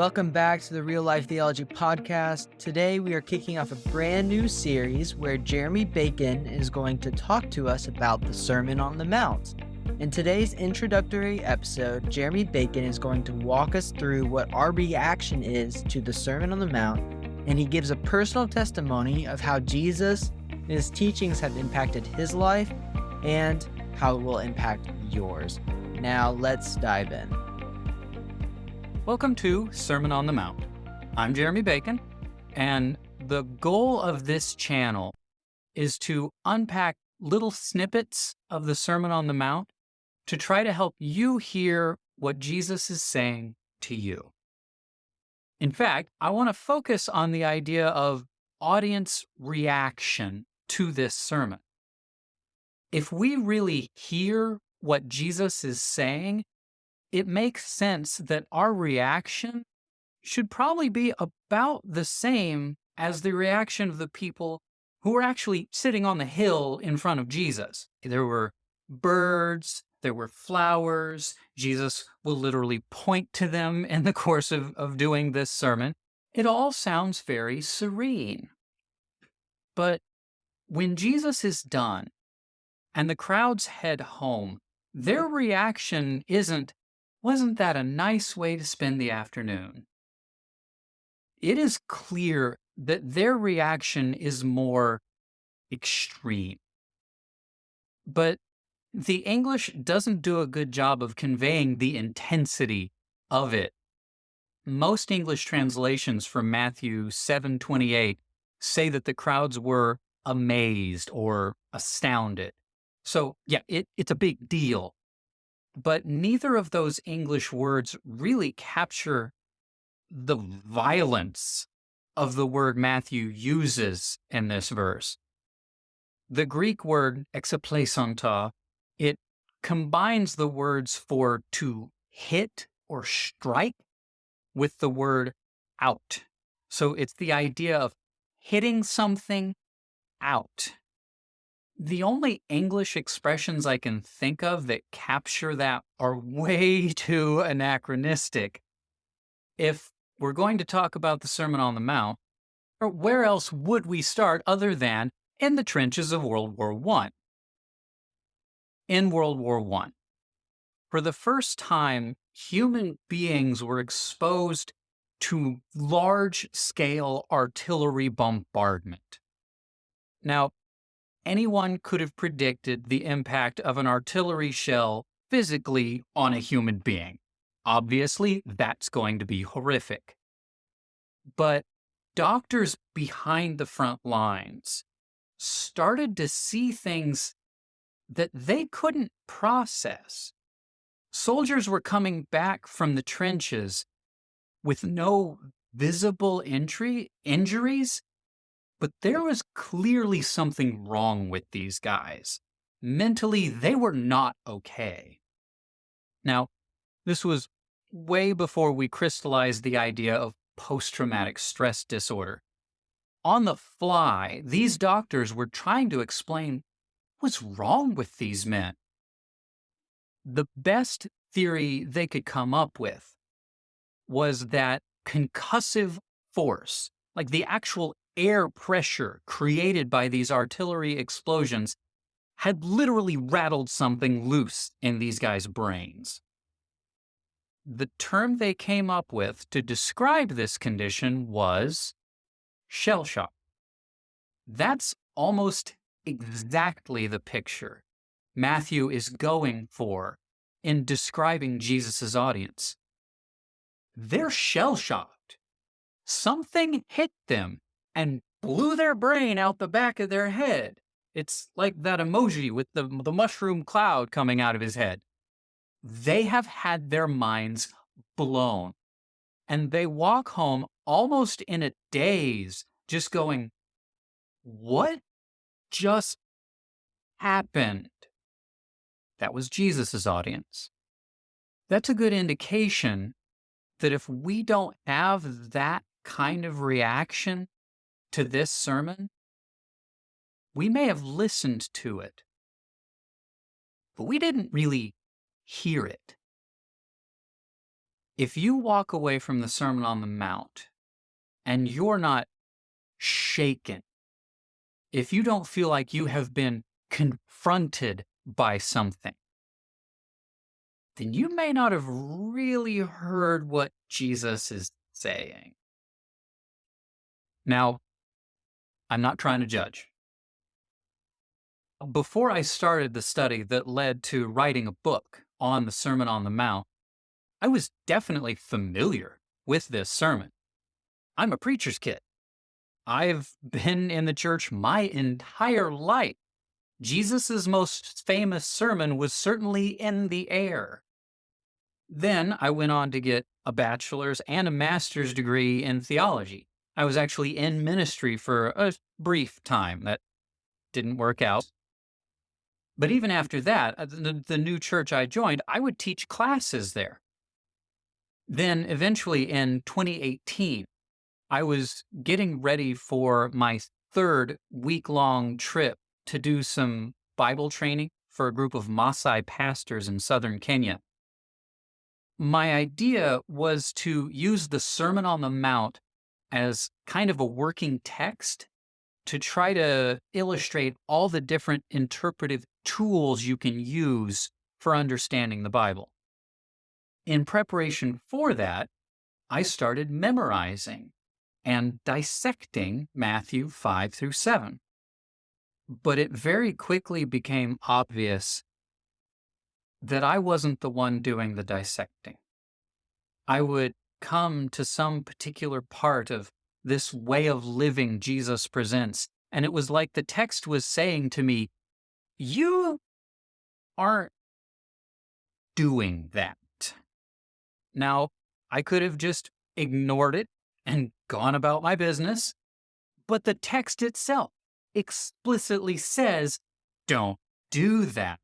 Welcome back to the Real Life Theology Podcast. Today we are kicking off a brand new series where Jeremy Bacon is going to talk to us about the Sermon on the Mount. In today's introductory episode, Jeremy Bacon is going to walk us through what our reaction is to the Sermon on the Mount, and he gives a personal testimony of how Jesus and his teachings have impacted his life and how it will impact yours. Now let's dive in. Welcome to Sermon on the Mount. I'm Jeremy Bacon, and the goal of this channel is to unpack little snippets of the Sermon on the Mount to try to help you hear what Jesus is saying to you. In fact, I want to focus on the idea of audience reaction to this sermon. If we really hear what Jesus is saying, it makes sense that our reaction should probably be about the same as the reaction of the people who were actually sitting on the hill in front of Jesus. There were birds, there were flowers. Jesus will literally point to them in the course of doing this sermon. It all sounds very serene. But when Jesus is done and the crowds head home, their reaction wasn't that a nice way to spend the afternoon? It is clear that their reaction is more extreme. But the English doesn't do a good job of conveying the intensity of it. Most English translations from Matthew 7:28 say that the crowds were amazed or astounded. So, yeah, it's a big deal. But neither of those English words really capture the violence of the word Matthew uses in this verse. The Greek word exaplesonta, it combines the words for to hit or strike with the word out. So it's the idea of hitting something out. The only English expressions I can think of that capture that are way too anachronistic. If we're going to talk about the Sermon on the Mount, where else would we start other than in the trenches of World War I? In World War I, for the first time, human beings were exposed to large-scale artillery bombardment. Now, anyone could have predicted the impact of an artillery shell physically on a human being. Obviously, that's going to be horrific. But doctors behind the front lines started to see things that they couldn't process. Soldiers were coming back from the trenches with no visible injuries, but there was clearly something wrong with these guys. Mentally, they were not okay. Now, this was way before we crystallized the idea of post-traumatic stress disorder. On the fly, these doctors were trying to explain what's wrong with these men. The best theory they could come up with was that concussive force, like the actual air pressure created by these artillery explosions, had literally rattled something loose in these guys' brains. The term they came up with to describe this condition was shell shock. That's almost exactly the picture Matthew is going for in describing Jesus' audience. They're shell-shocked. Something hit them and blew their brain out the back of their head. It's like that emoji with the mushroom cloud coming out of his head. They have had their minds blown, and they walk home almost in a daze, just going, what just happened? That was Jesus' audience. That's a good indication that if we don't have that kind of reaction to this sermon, we may have listened to it, but we didn't really hear it. If you walk away from the Sermon on the Mount and you're not shaken, if you don't feel like you have been confronted by something, then you may not have really heard what Jesus is saying. Now, I'm not trying to judge. Before I started the study that led to writing a book on the Sermon on the Mount, I was definitely familiar with this sermon. I'm a preacher's kid. I've been in the church my entire life. Jesus' most famous sermon was certainly in the air. Then I went on to get a bachelor's and a master's degree in theology. I was actually in ministry for a brief time. That didn't work out. But even after that, the new church I joined, I would teach classes there. Then eventually in 2018, I was getting ready for my third week-long trip to do some Bible training for a group of Maasai pastors in southern Kenya. My idea was to use the Sermon on the Mount as kind of a working text to try to illustrate all the different interpretive tools you can use for understanding the Bible. In preparation for that, I started memorizing and dissecting Matthew 5 through 7. But it very quickly became obvious that I wasn't the one doing the dissecting. I would come to some particular part of this way of living Jesus presents, and it was like the text was saying to me, you aren't doing that. Now, I could have just ignored it and gone about my business, but the text itself explicitly says, don't do that.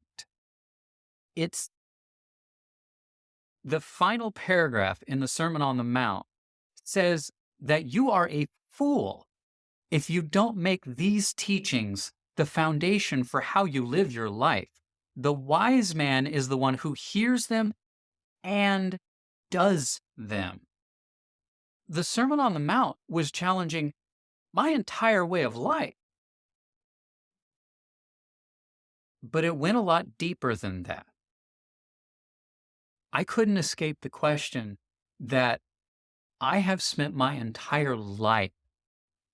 It's the final paragraph in the Sermon on the Mount says that you are a fool if you don't make these teachings the foundation for how you live your life. The wise man is the one who hears them and does them. The Sermon on the Mount was challenging my entire way of life. But it went a lot deeper than that. I couldn't escape the question that I have spent my entire life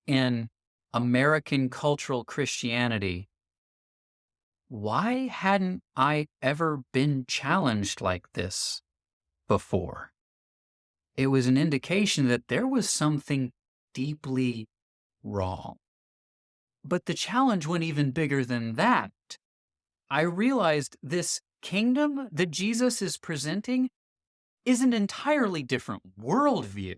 in American cultural Christianity. Why hadn't I ever been challenged like this before? It was an indication that there was something deeply wrong. But the challenge went even bigger than that. I realized this kingdom that Jesus is presenting is an entirely different worldview.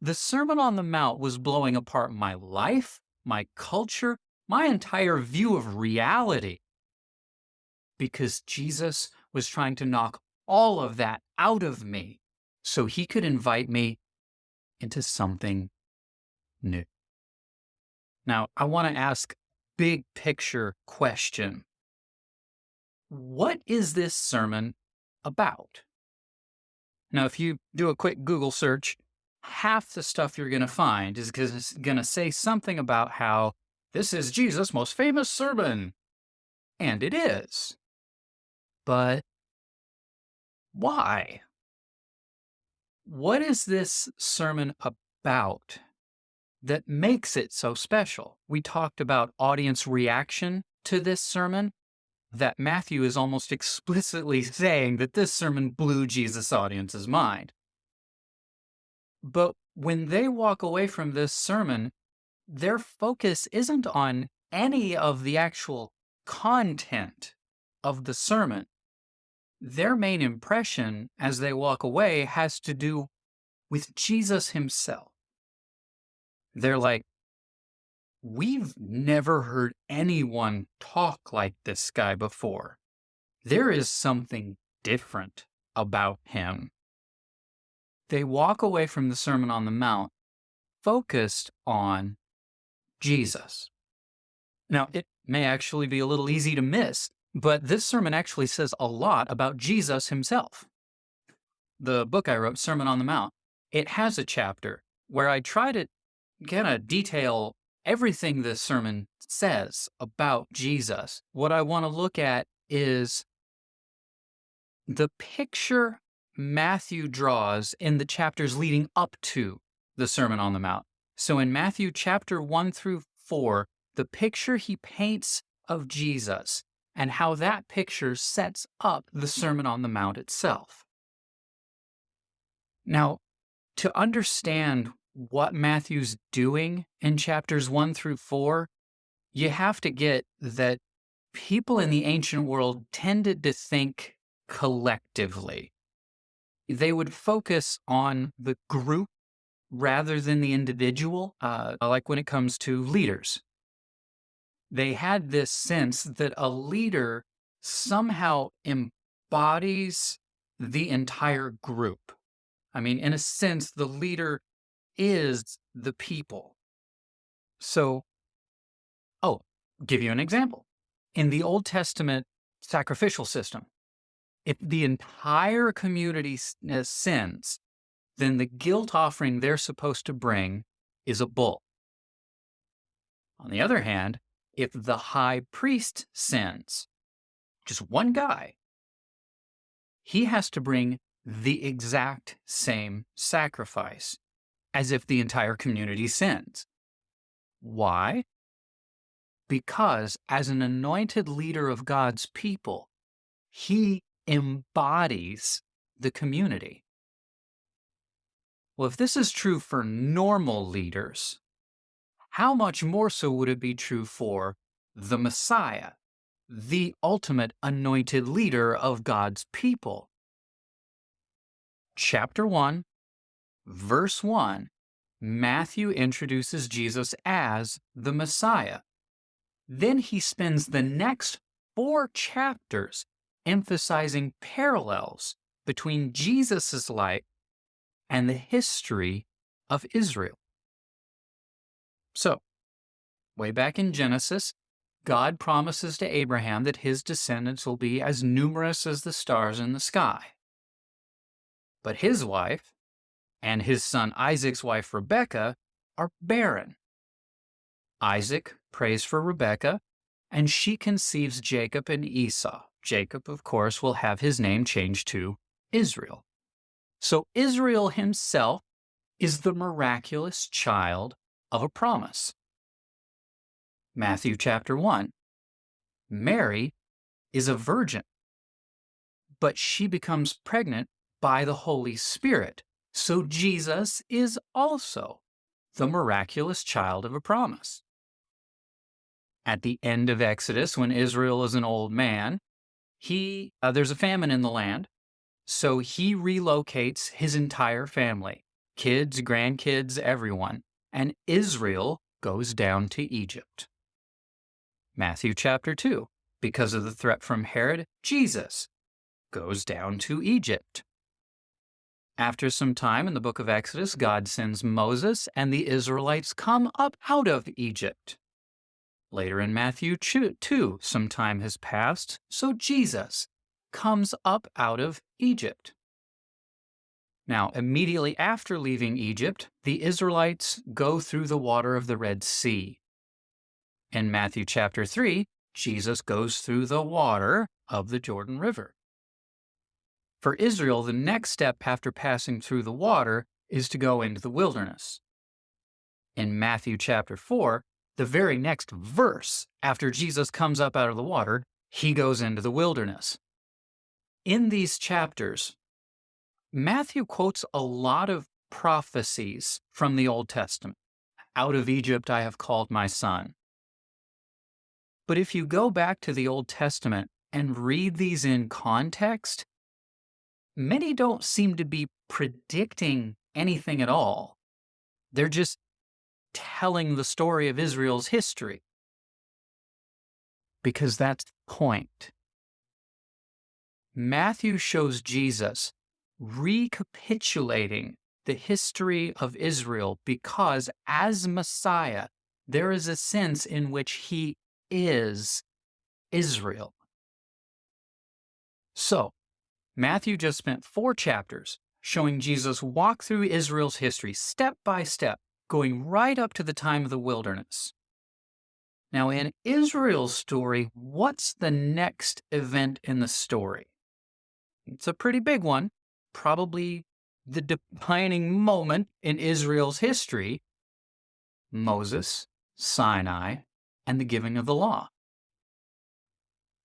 The Sermon on the Mount was blowing apart my life, my culture, my entire view of reality. Because Jesus was trying to knock all of that out of me so he could invite me into something new. Now, I want to ask a big picture question. What is this sermon about? Now, if you do a quick Google search, half the stuff you're going to find is going to say something about how this is Jesus' most famous sermon. And it is. But why? What is this sermon about that makes it so special? We talked about audience reaction to this sermon, that Matthew is almost explicitly saying that this sermon blew Jesus' audience's mind. But when they walk away from this sermon, their focus isn't on any of the actual content of the sermon. Their main impression as they walk away has to do with Jesus himself. They're like, we've never heard anyone talk like this guy before. There is something different about him. They walk away from the Sermon on the Mount focused on Jesus. Now, it may actually be a little easy to miss, but this sermon actually says a lot about Jesus himself. the book I wrote, Sermon on the Mount, it has a chapter where I try to kind of detail everything this sermon says about Jesus. What I want to look at is the picture Matthew draws in the chapters leading up to the Sermon on the Mount. So in Matthew chapter 1 through 4, the picture he paints of Jesus and how that picture sets up the Sermon on the Mount itself. Now, to understand what Matthew's doing in chapters 1 through 4, you have to get that people in the ancient world tended to think collectively. They would focus on the group rather than the individual, like when it comes to leaders. They had this sense that a leader somehow embodies the entire group. I mean, in a sense, the leader is the people. So, give you an example. In the Old Testament sacrificial system, if the entire community sins, then the guilt offering they're supposed to bring is a bull. On the other hand, if the high priest sins, just one guy, he has to bring the exact same sacrifice as if the entire community sins. Why? Because as an anointed leader of God's people, he embodies the community. Well, if this is true for normal leaders, how much more so would it be true for the Messiah, the ultimate anointed leader of God's people? Chapter 1, verse 1, Matthew introduces Jesus as the Messiah. Then he spends the next 4 chapters emphasizing parallels between Jesus' life and the history of Israel. So, way back in Genesis, God promises to Abraham that his descendants will be as numerous as the stars in the sky. But his wife and his son Isaac's wife Rebekah are barren. Isaac prays for Rebekah, and she conceives Jacob and Esau. Jacob, of course, will have his name changed to Israel. So Israel himself is the miraculous child of a promise. Matthew chapter 1. Mary is a virgin, but she becomes pregnant by the Holy Spirit. So Jesus is also the miraculous child of a promise. At the end of Exodus, when Israel is an old man, there's a famine in the land, so he relocates his entire family, kids, grandkids, everyone, and Israel goes down to Egypt. Matthew chapter 2, because of the threat from Herod, Jesus goes down to Egypt. After some time in the book of Exodus, God sends Moses, and the Israelites come up out of Egypt. Later in Matthew 2, some time has passed, so Jesus comes up out of Egypt. Now, immediately after leaving Egypt, the Israelites go through the water of the Red Sea. In Matthew chapter 3, Jesus goes through the water of the Jordan River. For Israel, the next step after passing through the water is to go into the wilderness. In Matthew chapter 4, the very next verse after Jesus comes up out of the water, he goes into the wilderness. In these chapters, Matthew quotes a lot of prophecies from the Old Testament. Out of Egypt I have called my son. But if you go back to the Old Testament and read these in context, many don't seem to be predicting anything at all. They're just telling the story of Israel's history. Because that's the point. Matthew shows Jesus recapitulating the history of Israel because as Messiah, there is a sense in which he is Israel. So, Matthew just spent 4 chapters showing Jesus walk through Israel's history step by step, going right up to the time of the wilderness. Now, in Israel's story, what's the next event in the story? It's a pretty big one, probably the defining moment in Israel's history: Moses, Sinai, and the giving of the law.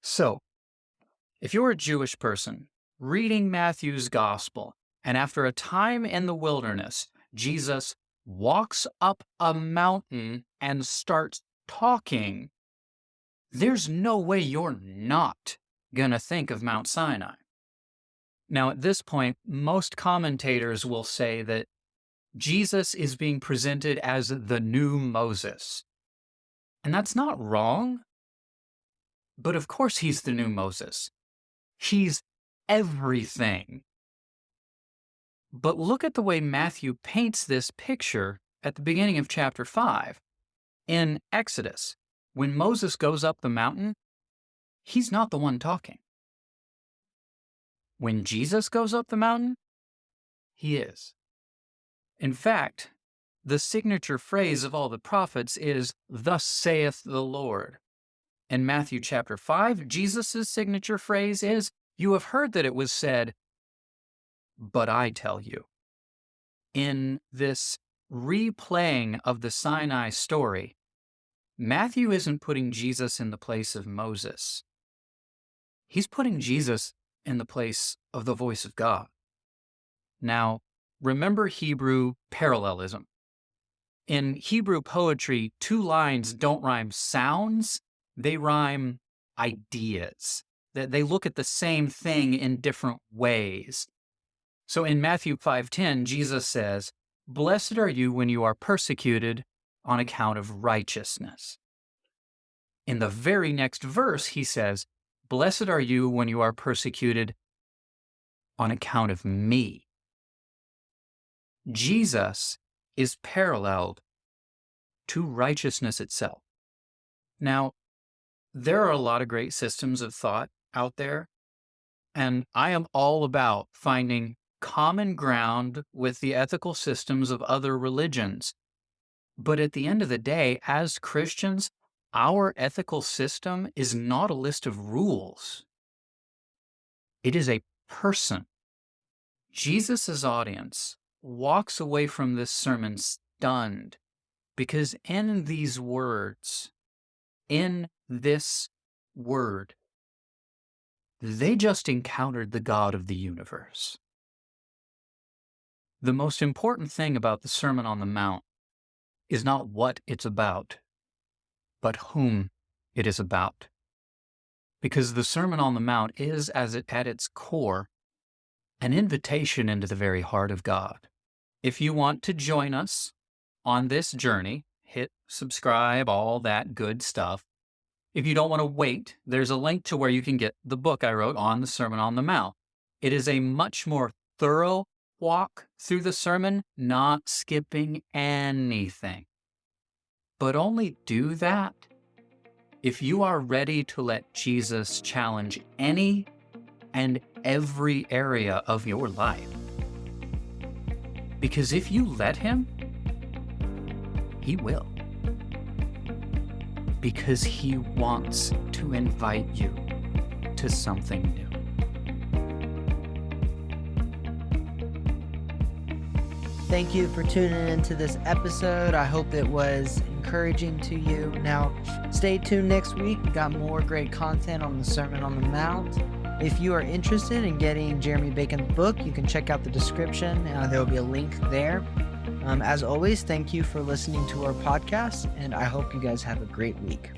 So, if you're a Jewish person reading Matthew's gospel, and after a time in the wilderness, Jesus walks up a mountain and starts talking, there's no way you're not going to think of Mount Sinai. Now, at this point, most commentators will say that Jesus is being presented as the new Moses. And that's not wrong, but of course he's the new Moses. He's everything. But look at the way Matthew paints this picture at the beginning of chapter 5. In Exodus, when Moses goes up the mountain, he's not the one talking. When Jesus goes up the mountain, he is. In fact, the signature phrase of all the prophets is, "Thus saith the Lord." In Matthew chapter 5, Jesus' signature phrase is, "You have heard that it was said, but I tell you." In this replaying of the Sinai story, Matthew isn't putting Jesus in the place of Moses. He's putting Jesus in the place of the voice of God. Now, remember Hebrew parallelism. In Hebrew poetry, two lines don't rhyme sounds, they rhyme ideas. They look at the same thing in different ways. So in Matthew 5:10, Jesus says, "Blessed are you when you are persecuted on account of righteousness." In the very next verse, he says, "Blessed are you when you are persecuted on account of me." Jesus is paralleled to righteousness itself. Now, there are a lot of great systems of thought out there, and I am all about finding common ground with the ethical systems of other religions. But at the end of the day, as Christians, our ethical system is not a list of rules. It is a person. Jesus' audience walks away from this sermon stunned because in these words, in this word, they just encountered the God of the universe. The most important thing about the Sermon on the Mount is not what it's about, but whom it is about. Because the Sermon on the Mount is, at its core, an invitation into the very heart of God. If you want to join us on this journey, hit subscribe, all that good stuff. If you don't want to wait, there's a link to where you can get the book I wrote on the Sermon on the Mount. It is a much more thorough walk through the sermon, not skipping anything. But only do that if you are ready to let Jesus challenge any and every area of your life. Because if you let him, he will. Because he wants to invite you to something new. Thank you for tuning into this episode. I hope it was encouraging to you. Now, stay tuned next week. We got more great content on the Sermon on the Mount. If you are interested in getting Jeremy Bacon's book, you can check out the description. There will be a link there. As always, thank you for listening to our podcast, and I hope you guys have a great week.